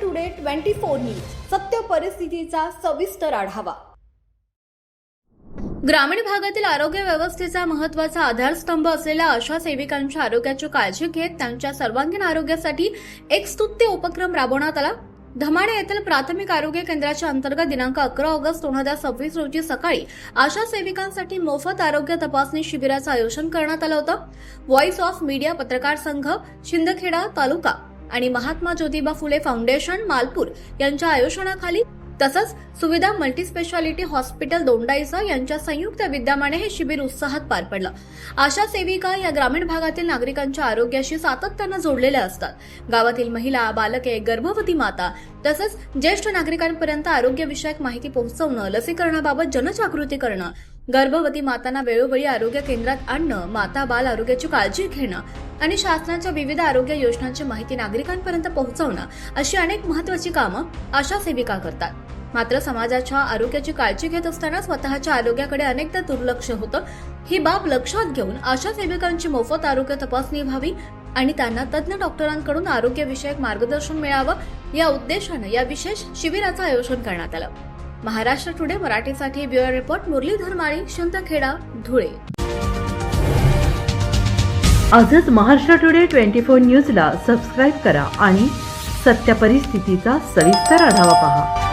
Today 24 news सत्य परिस्थितीचा सविस्तर आढावा। ग्रामीण भागातील आरोग्य व्यवस्थेचा महत्त्वाचा आधारस्तंभ असलेल्या आशा सेविकांच्या आरोग्याची काळजी घेत त्यांच्या सर्वांगीण आरोग्यासाठी एक स्तुत्य उपक्रम राबवण्यात आला। धमाणे येथील प्राथमिक आरोग्य केंद्राच्या अंतर्गत दिनांक 11 ऑगस्ट 2026 रोजी सकाळी आशा सेविकांसाठी मोफत आरोग्य तपासणी शिबिराचं आयोजन करण्यात आलं होतं। व्हॉइस ऑफ मीडिया पत्रकार संघ, शिंदखेडा तालुका आणि महात्मा ज्योतिबा फुले फाउंडेशन मालपूर यांच्या आयोजनाखाली तसंच सुविधा मल्टीस्पेशालिटी हॉस्पिटल दोंडाईचा यांच्या संयुक्त विद्यमाने हे शिबिर उत्साहात पार पडलं। आशा सेविका या ग्रामीण भागातील नागरिकांच्या आरोग्याशी सातत्याने जोडलेल्या असतात। गावातील महिला, बालके, गर्भवती माता तसंच ज्येष्ठ नागरिकांपर्यंत आरोग्यविषयक माहिती पोहोचवणं, लसीकरणाबाबत जनजागृती करणं, गर्भवती मातांना वेळोवेळी आरोग्य केंद्रात आणणं, माता बाल आरोग्याची काळजी घेणं आणि शासनाच्या विविध आरोग्य योजनांची माहिती नागरिकांपर्यंत पोहोचवणं अशी अनेक महत्त्वाची कामं आशा सेविका करतात। मात्र समाजाच्या आरोग्याची काळजी घेत असताना स्वतःच्या आरोग्याकडे अनेकदा दुर्लक्ष होतं। ही बाब लक्षात घेऊन आशा सेविकांची मोफत आरोग्य तपासणी व्हावी आणि त्यांना तज्ञ डॉक्टरांकडून आरोग्यविषयक मार्गदर्शन मिळावं या उद्देशाने या विशेष शिबिराचं आयोजन करण्यात आलं। महाराष्ट्र टुडे मराठीसाठी ब्युरो रिपोर्ट मुरलीधर माळी, शिंदखेडा, धुळे। आजच महाराष्ट्र टुडे 24 न्यूजला सबस्क्राईब करा आणि सत्य परिस्थितीचा सविस्तर आढावा पहा।